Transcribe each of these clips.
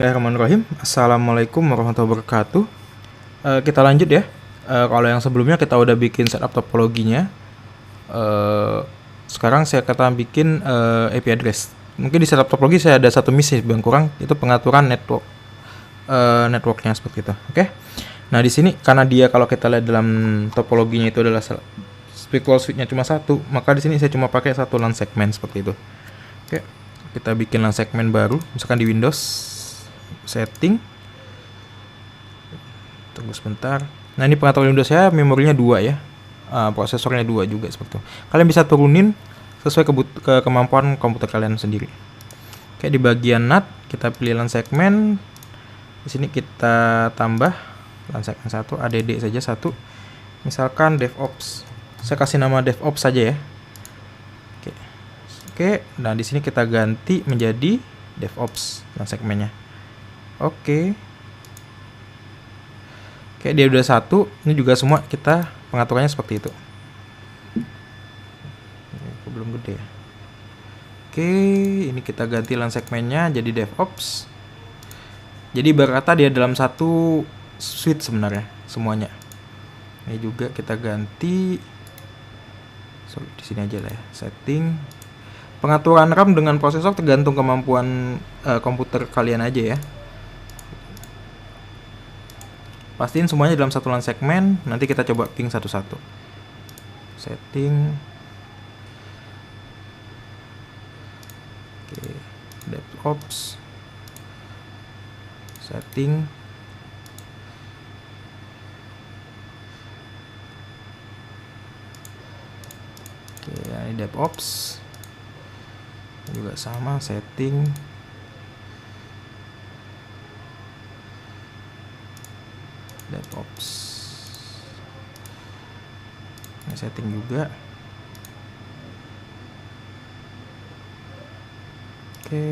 Bismillahirrahmanirrahim. Assalamualaikum warahmatullahi wabarakatuh. Kita lanjut ya. Kalau yang sebelumnya kita udah bikin setup topologinya. Sekarang saya akan bikin IP address. Mungkin di setup topologi saya ada satu miss yang kurang, itu pengaturan networknya seperti itu. Oke. Nah di sini karena dia kalau kita lihat dalam topologinya itu adalah virtual switch-nya cuma satu, maka di sini saya cuma pakai satu LAN segmen seperti itu. Oke. Kita bikin LAN segmen baru, misalkan di Windows. Setting, tunggu sebentar. Nah ini pengaturan Windows saya, memorinya 2 ya, prosesornya 2 juga seperti itu. Kalian bisa turunin sesuai kemampuan komputer kalian sendiri. Oke, di bagian NAT kita pilih LAN segmen. Di sini kita tambah LAN segmen 1, ADD saja 1. Misalkan DevOps. Saya kasih nama DevOps saja ya. Oke. Nah di sini kita ganti menjadi DevOps LAN segmennya. Oke, dia udah satu. Ini juga semua kita pengaturannya seperti itu. Ini belum gede ya. Oke, ini kita ganti LAN segmennya jadi DevOps. Jadi berkata dia dalam satu switch sebenarnya semuanya. Ini juga kita ganti. Sorry, di sini aja lah ya. Setting. Pengaturan RAM dengan prosesor tergantung kemampuan komputer kalian aja ya. Pastiin semuanya dalam satu LAN segmen. Nanti kita coba ping satu-satu. Setting. Oke, DevOps. Setting. Oke, ini DevOps. Ini juga sama, setting. DevOps. Ini setting juga. Oke,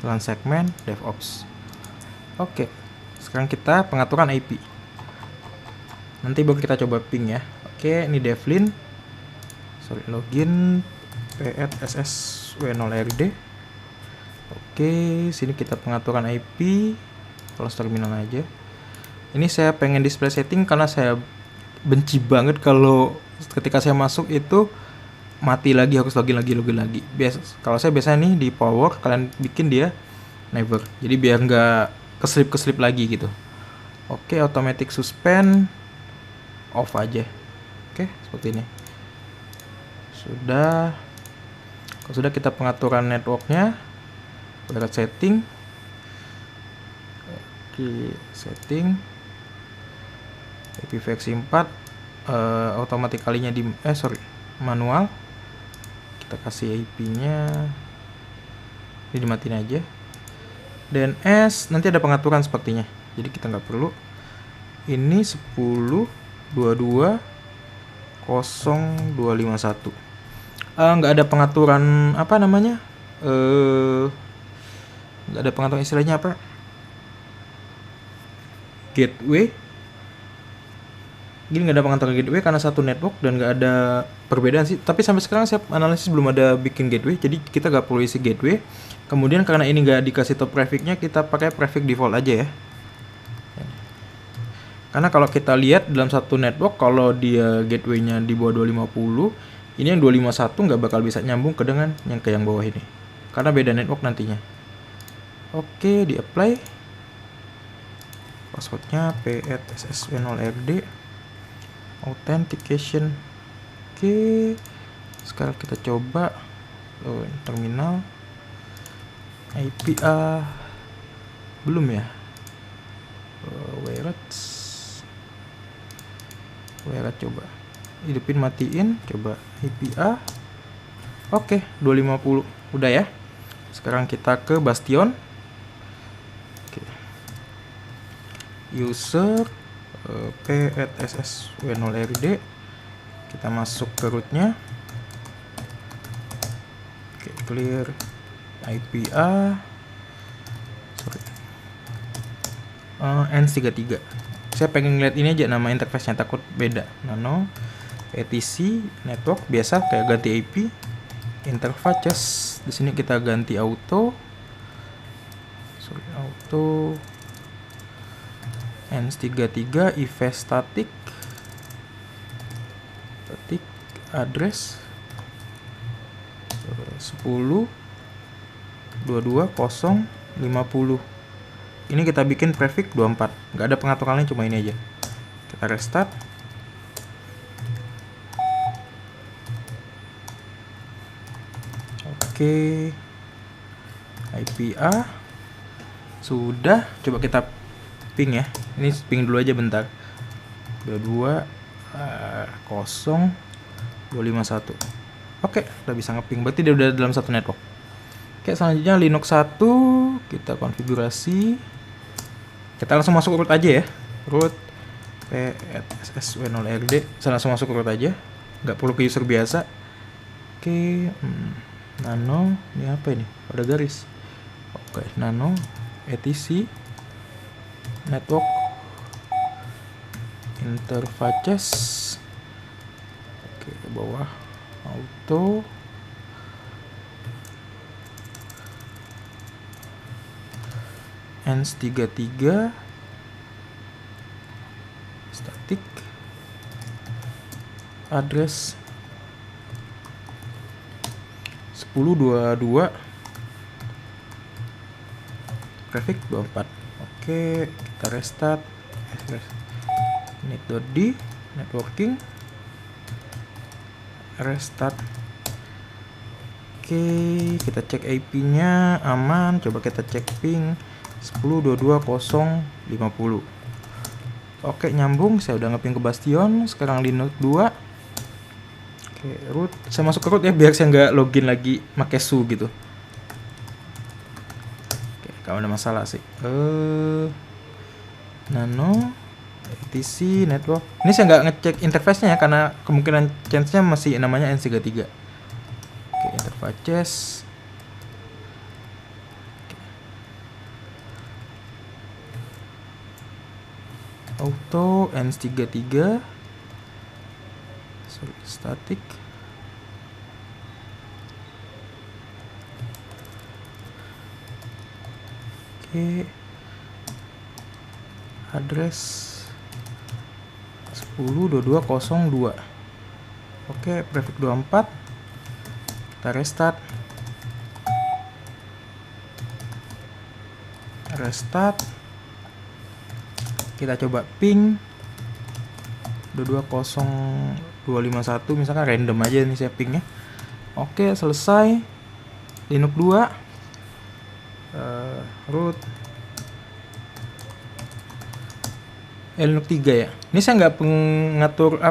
LAN segmen DevOps. Oke, sekarang kita pengaturan IP. Nanti baru kita coba ping ya. Oke, ini devlin. Sorry, login PET-SSW0RD. Oke, sini kita pengaturan IP. Close terminal aja. Ini saya pengen display setting karena saya benci banget kalau ketika saya masuk itu mati lagi, harus login lagi. Kalau saya biasanya nih di power, kalian bikin dia never. Jadi biar nggak keslip lagi gitu. Oke, automatic suspend off aja. Oke, seperti ini. Kalau sudah kita pengaturan networknya, berat setting. Oke, setting. IPv6 4 automatically-nya di manual. Kita kasih IP-nya. Ini dimatiin aja. DNS nanti ada pengaturan sepertinya. Jadi kita nggak perlu. Ini 10.22.0.251. Nggak ada pengaturan apa namanya? Nggak ada pengaturan istilahnya apa? Gateway. Gini nggak ada pengaturan gateway karena satu network dan nggak ada perbedaan sih. Tapi sampai sekarang saya analisis belum ada bikin gateway, jadi kita nggak perlu isi gateway. Kemudian karena ini nggak dikasih top prefix-nya, kita pakai prefix default aja ya. Karena kalau kita lihat dalam satu network, kalau dia gateway-nya di bawah 250, ini yang 251 nggak bakal bisa nyambung ke dengan yang ke yang bawah ini. Karena beda network nantinya. Oke, di apply. Passwordnya PET-SSW0RD. Authentication. Oke, sekarang kita coba terminal IPA belum ya. Weret coba hidupin, matiin, coba IPA. Oke, 250 udah ya. Sekarang kita ke Bastion. Oke. User PET-SSW0RD. Kita masuk ke rootnya. Oke, clear IPA. N33. Saya pengen ngeliat ini aja nama interface-nya, takut beda. Nano etc network biasa kayak ganti IP. Interface di sini kita ganti auto. Auto auto ENS33 if static address 10.22.0.50. Ini kita bikin prefix 24, nggak ada pengaturannya, cuma ini aja. Kita restart. Oke, IP A sudah. Coba kita ping ya. Ini ping dulu aja bentar. 22.0.251. Oke, udah bisa ngeping. Berarti dia udah dalam satu network. Oke, selanjutnya Linux 1 kita konfigurasi. Kita langsung masuk root aja ya. Root psw0rd. Saya langsung masuk root aja. Nggak perlu ke user biasa. Oke, nano. Ini apa ini? Ada garis. Oke, nano etc network interfaces. Oke, bawah auto ENS33 static address 10.22 prefix 24. Oke, kita restart init.d networking restart. Oke, kita cek IP nya aman. Coba kita cek ping 10.22.0.50. Oke, nyambung. Saya udah ngeping ke Bastion. Sekarang Linux 2. Oke, root. Saya masuk ke root ya biar saya nggak login lagi pakai su gitu. Oke, kalau ada masalah sih. Nano etc network. Ini saya nggak ngecek interface-nya ya karena kemungkinan chance-nya masih namanya ENS33. Oke, interfaces. Auto ENS33 static oke, address 10.22.0.2. oke, prefix 24. Kita restart. Kita coba ping 22.0.251 misalkan, random aja nih saya pingnya. Oke, selesai. Linux 2 root Linux 3 ya. Ini saya nggak ngatur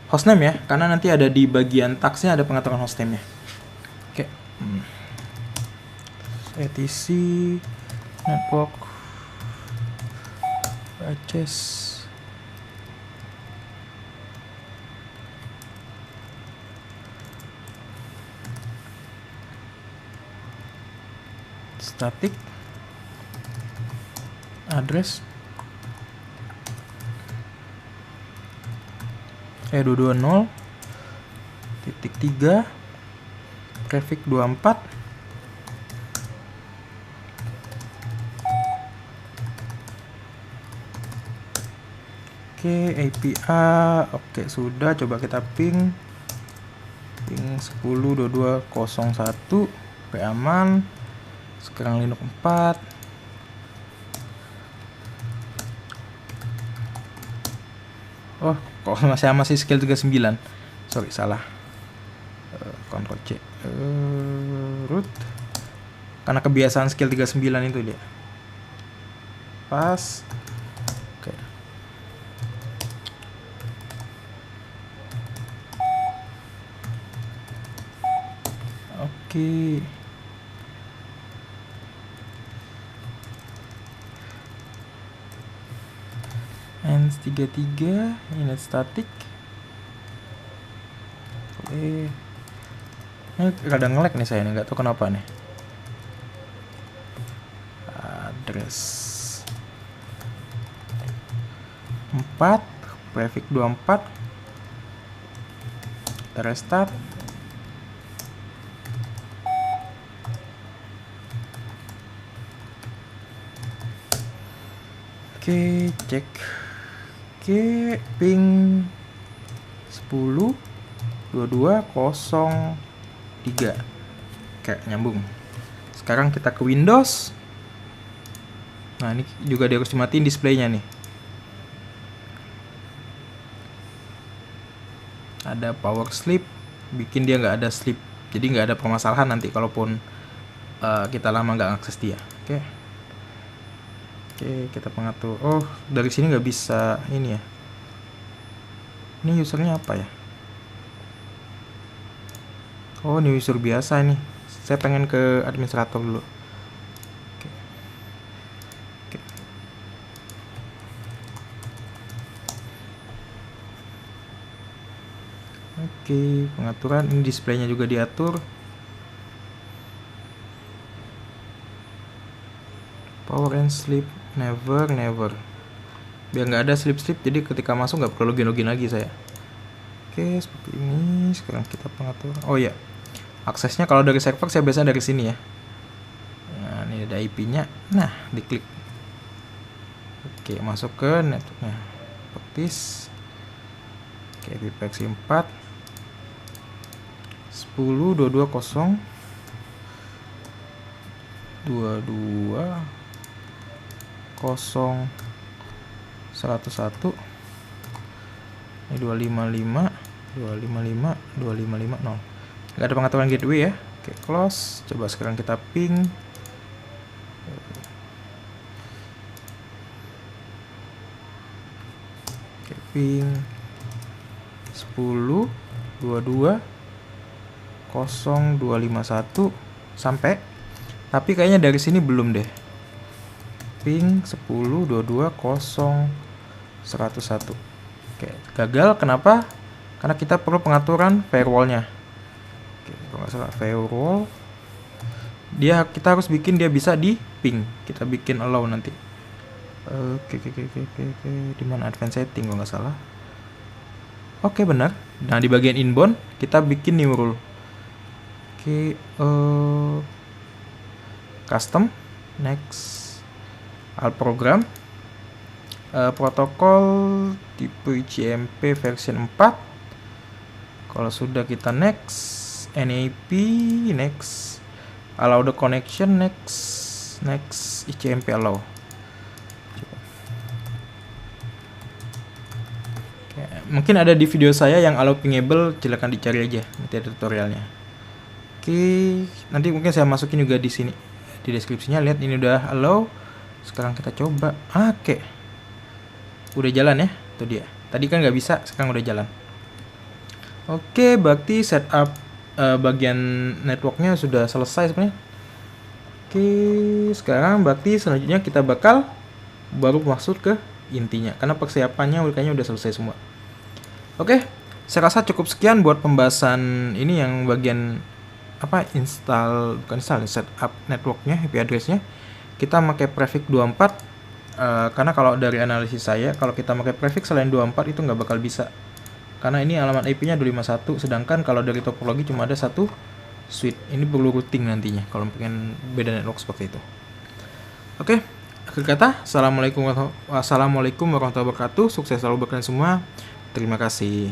hostname ya, karena nanti ada di bagian tagsnya ada pengaturan hostname nya. Oke, etc network patches static address 220.3 prefix 24. Oke, API. Oke, sudah. Coba kita ping 10.22.0.1. Oke, aman. Sekarang Linux 4. Oh, kok masih skill 39. Sorry, salah. Ctrl C. Root. Karena kebiasaan skill 39 itu dia. Pas. Oke. Oke. ENS33 init static. Oke. Ini kadang nge-lag nih saya nih, nggak tahu kenapa nih. Address 4 prefix 24. Kita restart. Oke, cek. Oke, ping 10 2203. Oke, nyambung. Sekarang kita ke Windows. Nah, ini juga dia harus dimatiin displaynya nih. Ada power sleep, bikin dia nggak ada sleep, jadi nggak ada permasalahan nanti kalaupun kita lama nggak akses dia. Oke, kita pengatur. Oh, dari sini nggak bisa ini ya. Ini usernya apa ya? Oh, ini user biasa ini. Saya pengen ke administrator dulu. Oke, pengaturan ini displaynya juga diatur. Power and sleep never. Biar nggak ada sleep, jadi ketika masuk nggak perlu login lagi saya. Oke, seperti ini. Sekarang kita pengatur. Oh ya, aksesnya kalau dari server saya biasanya dari sini ya. Nah, ini ada IP-nya. Nah, diklik. Oke, masuk ke networknya. Petis. Oke, IPv4 10.22.0 22.0 101. Ini 255.255.255.0. Nggak ada pengaturan gateway ya. Oke, close. Coba sekarang kita ping. Oke, ping 10.22.0.251 sampai. Tapi kayaknya dari sini belum deh. Ping 10.22.0.101. Oke, gagal. Kenapa? Karena kita perlu pengaturan firewallnya. Oke, kalau nggak salah firewall, kita harus bikin dia bisa di ping. Kita bikin allow nanti. Oke. Di mana advanced setting kalau nggak salah. Oke, benar. Nah, di bagian inbound kita bikin new rule. Oke, custom, next, all program, protokol tipe ICMP version 4. Kalau sudah kita next, NAP, next, allow the connection, next, ICMP allow. Mungkin ada di video saya yang allow pingable, silakan dicari aja, nanti ada tutorialnya. Oke, nanti mungkin saya masukin juga di sini di deskripsinya. Lihat, ini udah allow. Sekarang kita coba. Oke, udah jalan ya, tuh dia. Tadi kan nggak bisa, sekarang udah jalan. Oke, berarti setup bagian networknya sudah selesai sebenarnya. Oke, sekarang berarti selanjutnya kita bakal baru masuk ke intinya, karena persiapannya kayaknya udah selesai semua. Oke, saya rasa cukup sekian buat pembahasan ini yang bagian setup networknya, IP addressnya. Kita pakai prefix 24 karena kalau dari analisis saya, kalau kita pakai prefix selain 24 itu nggak bakal bisa, karena ini alamat IP-nya 251, sedangkan kalau dari topologi cuma ada satu suite. Ini perlu routing nantinya kalau pengen beda network seperti itu. Oke, akhir kata, assalamualaikum warahmatullahi wabarakatuh. Sukses selalu buat kalian semua. Terima kasih.